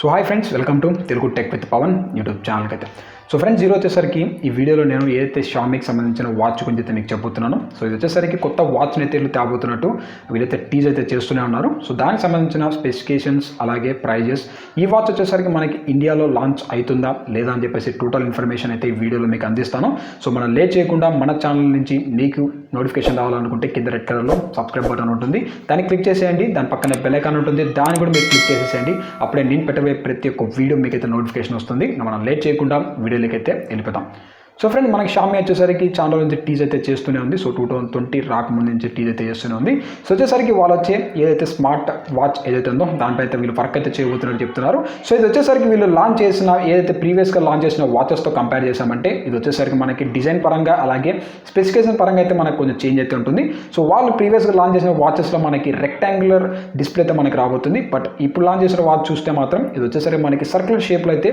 So hi friends, welcome to Telugu tech with Pavan YouTube ఛానల్కి అయితే. So friends, ఈరోజు వచ్చేసరికి ఈ వీడియోలో నేను ఏదైతే షామీకి సంబంధించిన వాచ్ గురించి అయితే మీకు చెప్పుతున్నాను. సో ఇది వచ్చేసరికి కొత్త వాచ్ని అయితే వీళ్ళు తేబోతున్నట్టు వీళ్ళైతే టీజ్ అయితే చేస్తూనే ఉన్నారు. సో దానికి సంబంధించిన స్పెసిఫికేషన్స్ అలాగే ప్రైజెస్, ఈ వాచ్ వచ్చేసరికి మనకి ఇండియాలో లాంచ్ అవుతుందా లేదా అని చెప్పేసి టోటల్ ఇన్ఫర్మేషన్ అయితే ఈ వీడియోలో మీకు అందిస్తాను. సో మనం లేట్ చేయకుండా మన ఛానల్ నుంచి మీకు నోటిఫికేషన్ రావాలనుకుంటే కింద రెడ్ కలర్లో సబ్స్క్రైబ్ బటన్ ఉంటుంది, దాన్ని క్లిక్ చేసేయండి. దాని పక్కన బెల్ ఐకాన్ ఉంటుంది, దాన్ని కూడా మీరు క్లిక్ చేసేసేయండి. అప్పుడే నేను పెట్టబోయే ప్రతి ఒక్క వీడియో మీకైతే నోటిఫికేషన్ వస్తుంది. మనం లేట్ చేయకుండా వీడియోలోకి అయితే వెళ్ళిపోతాం. సో ఫ్రెండ్, మనకి షామీ వచ్చేసరికి ఛానల్ నుంచి టీజ్ అయితే చేస్తూనే ఉంది. సో 2020 రాకముందు నుంచి టీజ్ అయితే చేస్తూనే ఉంది. సో వచ్చేసరికి వాళ్ళు వచ్చే ఏదైతే స్మార్ట్ వాచ్ ఏదైతే ఉందో దానిపై అయితే వీళ్ళు వర్క్ అయితే చేయబోతున్నట్టు చెప్తున్నారు. సో ఇది వచ్చేసరికి వీళ్ళు లాంచ్ చేసిన ఏదైతే ప్రీవియస్గా లాంచ్ చేసిన వాచెస్తో కంపేర్ చేసామంటే ఇది వచ్చేసరికి మనకి డిజైన్ పరంగా అలాగే స్పెసిఫికేషన్ పరంగా అయితే మనకు కొంచెం చేంజ్ అయితే ఉంటుంది. సో వాళ్ళు ప్రీవియస్గా లాంచ్ చేసిన వాచెస్లో మనకి రెక్టాంగులర్ డిస్ప్లే అయితే మనకి రాబోతుంది. బట్ ఇప్పుడు లాంచ్ చేసిన వాచ్ చూస్తే మాత్రం ఇది వచ్చేసరికి మనకి సర్క్యులర్ షేప్లో అయితే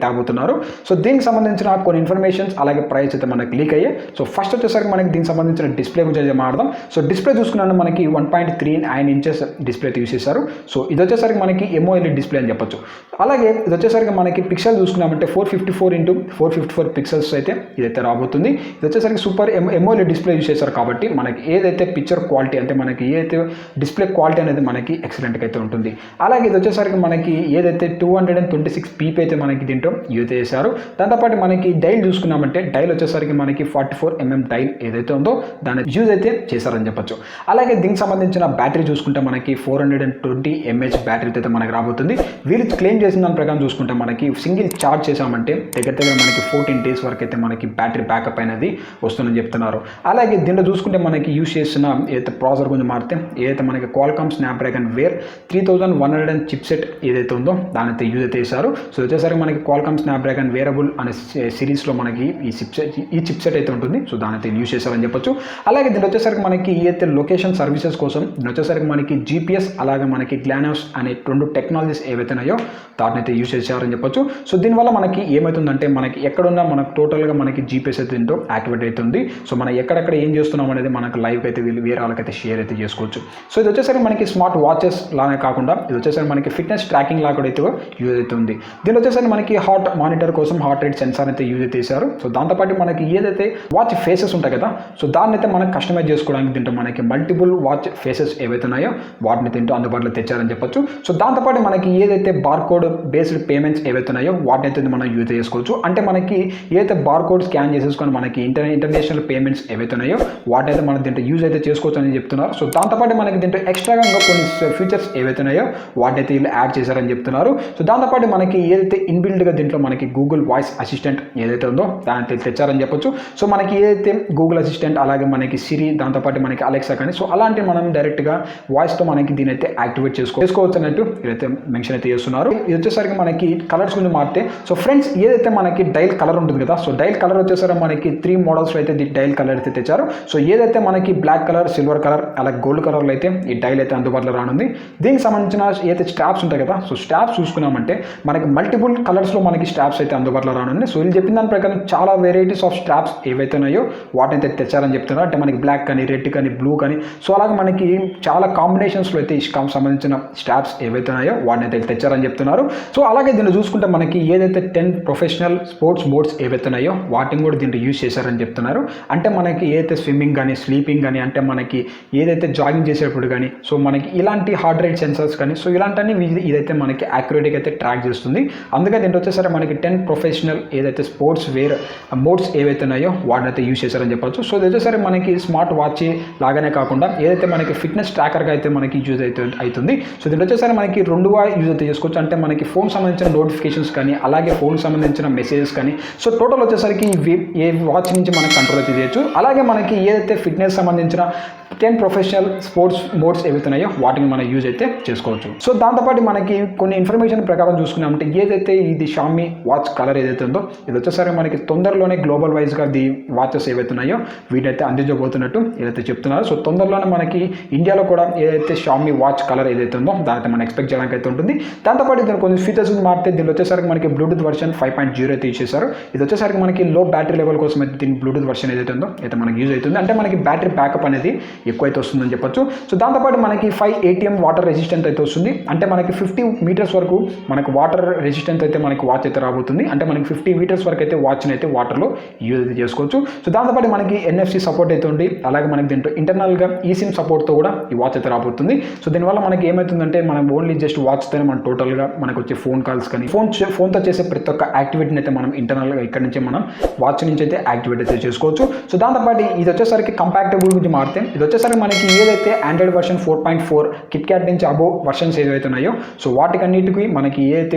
తేబోతున్నారు. సో దీనికి సంబంధించిన కొన్ని ఇన్ఫర్మేషన్స్ అలాగే ప్రైస్ అయితే మనకి లీక్ అయ్యాయి. సో ఫస్ట్ వచ్చేసరికి మనకి దీనికి సంబంధించిన డిస్ప్లే గురించి అయితే మాట్లాడదాం. సో డిస్ప్లే చూసుకున్నాను మనకి 1.39 ఇంచెస్ డిస్ప్లే అయితే యూస్ చేశారు. సో ఇది వచ్చేసరికి మనకి MOLED డిస్ప్లే అని చెప్పొచ్చు. అలాగే ఇది వచ్చేసరికి మనకి పిక్సెల్ చూసుకున్నామంటే 454x454 పిక్సెల్స్ అయితే ఇదైతే రాబోతుంది. ఇది వచ్చేసరికి సూపర్ MOLED డిస్ప్లే యూస్ చేశారు కాబట్టి మనకి ఏదైతే పిక్చర్ క్వాలిటీ అంటే మనకి ఏదైతే డిస్ప్లే క్వాలిటీ అనేది మనకి ఎక్సలెంట్గా అయితే ఉంటుంది. అలాగే ఇది వచ్చేసరికి మనకి ఏదైతే 226 pp అయితే మనకి దీంట్లో యూజ్ చేశారు. దాంతోపాటు మనకి డైల్ చూసుకున్నామంటే డైల్ వచ్చేసరికి మనకి 44 mm డైల్ ఏదైతే ఉందో దాన్ని యూజ్ అయితే చేశారని చెప్పొచ్చు. అలాగే దీనికి సంబంధించిన బ్యాటరీ చూసుకుంటే మనకి 420 mAh బ్యాటరీ అయితే మనకి రాబోతుంది. వీళ్ళు క్లెయిమ్ చేసిన దాని ప్రకారం చూసుకుంటే మనకి సింగిల్ ఛార్జ్ చేసామంటే దగ్గర మనకి 14 days వరకు అయితే మనకి బ్యాటరీ బ్యాకప్ అనేది వస్తుందని చెప్తున్నారు. అలాగే దీంట్లో చూసుకుంటే మనకి యూజ్ చేసిన ఏదైతే ప్రాసెసర్ గురించి మారితే ఏదైతే మనకి క్వాల్కామ్ స్నాప్డ్రాగన్ వేర్ 3100 చిప్సెట్ ఏదైతే ఉందో దాని అయితే యూజ్ అయితే చేశారు. సో వచ్చేసరికి మనకి క్వాల్కామ్ స్నాప్డ్రాగన్ వేరబుల్ అనే సిరీస్లో మనకి ఈ చిప్సెట్ అయితే ఉంటుంది. సో దాని అయితే యూజ్ చేశారని చెప్పొచ్చు. అలాగే దీని వచ్చేసరికి మనకి ఏదైతే లొకేషన్ సర్వీసెస్ కోసం దీని వచ్చేసరికి మనకి GPS అలాగే మనకి గ్లానోస్ అనే 2 టెక్నాలజీస్ ఏవైతున్నాయో దాన్ని అయితే యూజ్ చేశారని చెప్పొచ్చు. సో దీనివల్ల మనకి ఏమవుతుందంటే మనకి ఎక్కడున్నా మనకు టోటల్గా మనకి GPS అయితే దీంట్లో యాక్టివేట్ అవుతుంది. సో మనం ఎక్కడెక్కడ ఏం చేస్తున్నాం అనేది మనకు లైవ్ అయితే వీళ్ళు వేరే వాళ్ళకైతే షేర్ అయితే చేసుకోవచ్చు. సో ఇది వచ్చేసరికి మనకి స్మార్ట్ వాచెస్ లానే కాకుండా ఇది వచ్చేసరికి మనకి ఫిట్నెస్ ట్రాకింగ్ లాగా కూడా అయితే యూజ్ అవుతుంది. దీని వచ్చేసరికి మనకి హార్ట్ మానిటర్ కోసం హార్ట్ రేట్ సెన్సార్ అయితే యూజ్ అయితే చేశారు. సో దాంతోపాటు మనకి ఏదైతే వాచ్ ఫేసెస్ ఉంటాయి కదా, సో దాన్ని అయితే మనం కస్టమైజ్ చేసుకోవడానికి దీంట్లో మనకి మల్టిపుల్ వాచ్ ఫేసెస్ ఏవైతే ఉన్నాయో వాటిని దీంట్లో అందుబాటులో తెచ్చారని చెప్పొచ్చు. సో దాంతోపాటు మనకి ఏదైతే బార్కోడ్ బేస్డ్ పేమెంట్స్ ఏవైతే ఉన్నాయో వాటిని అయితే మనం యూజ్ చేసుకోవచ్చు. అంటే మనకి ఏదైతే బార్కోడ్ స్కాన్ చేసేసుకొని మనకి ఇంటర్నేషనల్ పేమెంట్స్ ఏవైతే ఉన్నాయో వాటిని అయితే మనం దీంట్లో యూజ్ అయితే చేసుకోవచ్చు అని చెప్తున్నారు. సో దాంతోపాటు మనకి దీంట్లో ఎక్స్ట్రాగా ఇంకా కొన్ని ఫీచర్స్ ఏవైతే ఉన్నాయో వాటిని అయితే వీళ్ళు యాడ్ చేశారని చెప్తున్నారు. సో దాంతోపాటు మనకి ఏదైతే ఇన్బిల్డ్గా దీంట్లో మనకి గూగుల్ వాయిస్ అసిస్టెంట్ ఏదైతే ఉందో దాన్ని తెచ్చారని చెప్పొచ్చు. సో మనకి ఏదైతే గూగుల్ అసిస్టెంట్ అలాగే మనకి సిరి దాంతోపాటు మనకి అలెక్సా కానీ సో అలాంటి మనం డైరెక్ట్గా వాయిస్తో మనకి దీని అయితే యాక్టివేట్ చేసుకోవచ్చు అన్నట్టు ఇదైతే మెన్షన్ అయితే చేస్తున్నారు. ఇది వచ్చేసరికి మనకి కలర్స్ గురించి మారితే సో ఫ్రెండ్స్ ఏదైతే మనకి డైల్ కలర్ ఉంటుంది కదా, సో డైల్ కలర్ వచ్చేసరికి మనకి 3 మోడల్స్లో అయితే డైల్ కలర్ అయితే తెచ్చారు. సో ఏదైతే మనకి బ్లాక్ కలర్, సిల్వర్ కలర్ అలాగే గోల్డ్ కలర్లో అయితే ఈ డైల్ అయితే అందుబాటులో రానుంది. దీనికి సంబంధించిన ఏదైతే స్ట్రాప్స్ ఉంటాయి కదా, సో స్ట్రాప్స్ చూసుకున్నామంటే మనకి మల్టిపుల్ కలర్స్లో మనకి స్ట్రాప్స్ అయితే అందుబాటులో రానుంది. సో వీళ్ళు చెప్పిన దాని ప్రకారం చాలా వెరైటీస్ ఆఫ్ స్ట్రాప్స్ ఏవైతే ఉన్నాయో వాటిని అయితే తెచ్చారని చెప్తున్నారు. అంటే మనకి బ్లాక్ కానీ, రెడ్ కానీ, బ్లూ కానీ సో అలాగే మనకి చాలా కాంబినేషన్స్లో అయితే సంబంధించిన స్ట్రాప్స్ ఏవైతే ఉన్నాయో వాటిని అయితే తెచ్చారని చెప్తున్నారు. సో అలాగే దీన్ని చూసుకుంటే మనకి ఏదైతే 10 ప్రొఫెషనల్ స్పోర్ట్స్ మోడ్స్ ఏవైతే ఉన్నాయో వాటిని కూడా దీంట్లో యూజ్ చేశారని చెప్తున్నారు. అంటే మనకి ఏదైతే స్విమ్మింగ్ కానీ, స్లీపింగ్ కానీ, అంటే మనకి ఏదైతే జాగింగ్ చేసేటప్పుడు కానీ సో మనకి ఇలాంటి హార్ట్ రేట్ సెన్సర్స్ కానీ సో ఇలాంటివన్నీ ఇదైతే మనకి యాక్యురేట్గా అయితే ట్రాక్ చేస్తుంది. అందుకే దీంట్లో వచ్చేసరికి మనకి 10 ప్రొఫెషనల్ ఏదైతే స్పోర్ట్స్ వేర్ మోడ్స్ ఏవైతే ఉన్నాయో వాటిని అయితే యూజ్ చేశారని చెప్పొచ్చు. సో ఇది వచ్చేసరికి మనకి స్మార్ట్ వాచ్ లాగానే కాకుండా ఏదైతే మనకి ఫిట్నెస్ ట్రాకర్గా అయితే మనకి యూజ్ అయితే అవుతుంది. సో దీంట్లో వచ్చేసరికి మనకి 2గా యూజ్ అయితే చేసుకోవచ్చు. అంటే మనకి ఫోన్ సంబంధించిన నోటిఫికేషన్స్ కానీ అలాగే ఫోన్ సంబంధించిన మెసేజెస్ కానీ సో టోటల్ వచ్చేసరికి ఏ వాచ్ నుంచి మనకి కంట్రోల్ అయితే చేయొచ్చు. అలాగే మనకి ఏదైతే ఫిట్నెస్ సంబంధించిన 10 ప్రొఫెషనల్ స్పోర్ట్స్ మోడ్స్ ఏవైతున్నాయో వాటిని మనం యూజ్ అయితే చేసుకోవచ్చు. సో దాంతోపాటు మనకి కొన్ని ఇన్ఫర్మేషన్ ప్రకారం చూసుకున్నామంటే ఏదైతే ఇది షామీ వాచ్ కలర్ ఏదైతే ఉందో ఇది వచ్చేసరికి మనకి తొందరలోనే గ్లోబల్ వైజ్గా ది వాచెస్ ఏవైతున్నాయో వీటైతే అందించబోతున్నట్టు ఏదైతే చెప్తున్నారు. సో తొందరలోనే మనకి ఇండియాలో కూడా ఏదైతే షామీ వాచ్ కలర్ ఏదైతే ఉందో దానితో మనం ఎక్స్పెక్ట్ చేయడానికి అయితే ఉంటుంది. దాంతోపాటు దీని కొన్ని ఫీచర్స్ మారితే దీనిలో వచ్చేసరికి మనకి బ్లూటూత్ వర్షన్ 5.0 అయితే ఇచ్చేసారు. ఇది వచ్చేసరికి మనకి లో బ్యాటరీ లెవెల్ కోసం అయితే దీని బ్లూటూత్ వర్షన్ ఏదైతే ఉందో అయితే మనకి యూజ్ అవుతుంది. అంటే మనకి బ్యాటరీ బ్యాకప్ అనేది ఎక్కువైతే వస్తుందని చెప్పొచ్చు. సో దాంతోపాటు మనకి 5 ATM వాటర్ రెసిస్టెంట్ అయితే వస్తుంది. అంటే మనకి 50 మీటర్స్ వరకు మనకు వాటర్ రెసిస్టెంట్ అయితే మనకి వాచ్ అయితే రాబోతుంది. అంటే మనకి 50 మీటర్స్ వరకు అయితే వాచ్ని అయితే వాటర్లో యూజ్ అయితే చేసుకోవచ్చు. సో దాంతోపాటు మనకి NFC సపోర్ట్ అయితే ఉంది. అలాగే మనకి దీంట్లో ఇంటర్నల్గా eSIM సపోర్ట్తో కూడా ఈ వాచ్ అయితే రాబోతుంది. సో దీనివల్ల మనకి ఏమవుతుందంటే మనం ఓన్లీ జస్ట్ వాచ్తోనే మనం టోటల్గా మనకు వచ్చే ఫోన్ కాల్స్ కానీ ఫోన్తో చేసే ప్రతి ఒక్క యాక్టివిటీని అయితే మనం ఇంటర్నల్గా ఇక్కడ నుంచి మనం వాచ్ నుంచి అయితే యాక్టివేట్ అయితే చేసుకోవచ్చు. సో దాంతోపాటు ఇది వచ్చేసరికి కంపాక్టబుల్ గురించి మారితే ఇది వచ్చేసరికి మనకి ఏదైతే ఆండ్రాయిడ్ వర్షన్ 4.4 కిట్క్యాట్ నుంచి అబో వర్షన్స్ ఏదైతే ఉన్నాయో సో వాటికన్నిటికీ మనకి ఏదైతే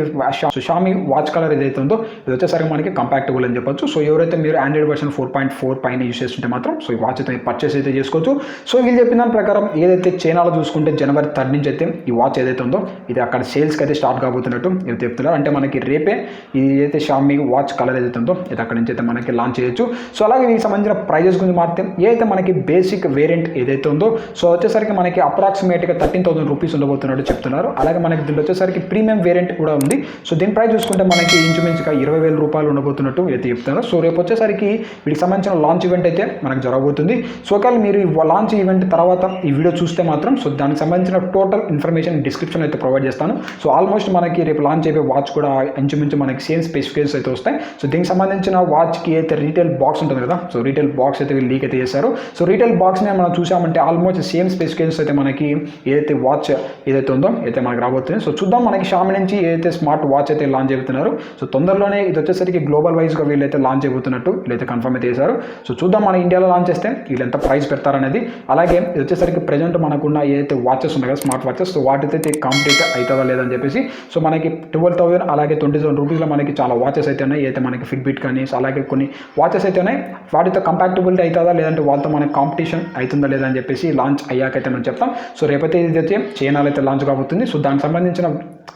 Xiaomi వాచ్ కలర్ ఏదైతే ఉందో ఇది వచ్చేసరికి మనకి కంపాక్టబుల్ అని చెప్పొచ్చు. సో ఎవరైతే మీరు ఆండ్రాయిడ్ వర్షన్ 4.4 పైన యూస్ చేస్తుంటే మాత్రం సో ఈ వాచ్ అయితే పర్చేస్ అయితే చేసుకోవచ్చు. సో వీళ్ళు చెప్పిన దాని ప్రకారం ఏదైతే చైనాలో చూసుకుంటే జనవరి 3 నుంచి అయితే ఈ వాచ్ ఏదైతే ఉందో ఇది అక్కడ సేల్స్కి అయితే స్టార్ట్ కాబోతున్నట్టు ఇది చెప్తున్నారు. అంటే మనకి రేపే ఇది ఏదైతే Xiaomi వాచ్ కలర్ ఏదైతే ఉందో ఇది అక్కడ నుంచి అయితే మనకి లాంచ్ చేయొచ్చు. సో అలాగే దీనికి సంబంధించిన ప్రైజెస్ గురించి మారితే ఏదైతే మనకి బేసిక్ వేరియంట్ ఏదైతే ఉందో సో వచ్చేసరికి మనకి అప్రాక్సిమేట్గా 13,000 రూపీస్ ఉండబోతున్నట్టు చెప్తున్నారు. అలాగే మనకి దీంట్లో వచ్చేసరికి ప్రీమియం వేరియంట్ కూడా ఉంది. సో దీని ప్రైస్ చూసుకుంటే మనకి ఇంచుమించుగా 20,000 రూపాయలు ఉండబోతున్నట్టు అయితే చెప్తున్నారు. సో రేపు వచ్చేసరికి వీటికి సంబంధించిన లాంచ్ ఈవెంట్ అయితే మనకు జరగబోతుంది. సో ఒకవేళ మీరు ఈ లాంచ్ ఈవెంట్ తర్వాత ఈ వీడియో చూస్తే మాత్రం సో దానికి సంబంధించిన టోటల్ ఇన్ఫర్మేషన్ డిస్క్రిప్షన్ అయితే ప్రొవైడ్ చేస్తాను. సో ఆల్మోస్ట్ మనకి రేపు లాంచ్ అయిపోయే వాచ్ కూడా ఇంచుమించు మనకి సేమ్ స్పెసిఫికేషన్స్ అయితే వస్తాయి. సో దీనికి సంబంధించిన వాచ్కి అయితే రీటైల్ బాక్స్ ఉంటుంది కదా సో రీటైల్ బాక్స్ అయితే వీళ్ళు లీక్ అయితే చేశారు. సో రీటైల్ బాక్స్ని మనం చూసామంటే ఆల్మోస్ట్ సేమ్ స్పెసిఫికేషన్స్ అయితే మనకి ఏదైతే వాచ్ ఏదైతే ఉందో అయితే మనకి రాబోతుంది. సో చూద్దాం మనకి Xiaomi నుంచి ఏదైతే స్మార్ట్ వాచ్ అయితే లాంచ్ అవుతున్నారు. సో తొందరలోనే ఇది వచ్చేసరికి గ్లోబల్ వైజ్గా వీళ్ళైతే లాంచ్ అయిపోతున్నట్టు వీళ్ళైతే కన్ఫర్మ్ అయితే చేశారు. సో చూద్దాం మన ఇండియాలో లాంచ్ చేస్తే వీళ్ళు ఎంత ప్రైస్ పెడతారనేది. అలాగే ఇది వచ్చేసరికి ప్రజెంట్ మనకున్న ఏదైతే వాచెస్ ఉన్నాయి కదా స్మార్ట్ వాచెస్ సో వాటితో కంప్లీట్ అవుతుందా లేదని చెప్పేసి సో మనకి 12,000 అలాగే 20,000 రూపీస్లో మనకి చాలా వాచెస్ అయితే ఉన్నాయి. అయితే మనకి ఫిట్బిట్ కానీ అలాగే కొన్ని వాచెస్ అయితే ఉన్నాయి. వాటితో కంపాక్టబిలిటీ అవుతుందా లేదంటే వాళ్ళతో మనకి కాంపిటీషన్ అవుతుందా లేదా అని చెప్పేసి లాంచ్ అయ్యాకైతే మనం చెప్తాం. సో రేపైతే ఇది అయితే చైనాలో అయితే లాంచ్ కాబోతుంది. సో దానికి సంబంధించిన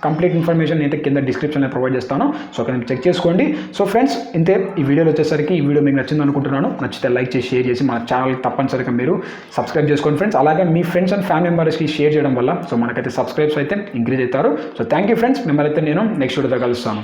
కంప్లీట్ ఇన్ఫర్మేషన్ అయితే కింద డిస్క్రిప్షన్లో ప్రొవైడ్ చేస్తాను. సో అక్కడ చెక్ చేసుకోండి. సో ఫ్రెండ్స్ ఇంతే ఈ వీడియోలో వచ్చేసరికి ఈ వీడియో మీకు నచ్చింది అనుకుంటున్నాను. నచ్చితే లైక్ చేసి షేర్ చేసి మన ఛానల్ తప్పనిసరిగా మీరు సబ్స్క్రైబ్ చేసుకోండి ఫ్రెండ్స్. అలాగే మీ ఫ్రెండ్స్ అండ్ ఫ్యామిలీ మెంబర్స్కి షేర్ చేయడం వల్ల సో మనకైతే సబ్స్క్రైబ్స్ అయితే ఇంక్రీజ్ అవుతారు. So thank you friends. మిమ్మల్ని అయితే నేను నెక్స్ట్ వీడియోతో కలుస్తాను.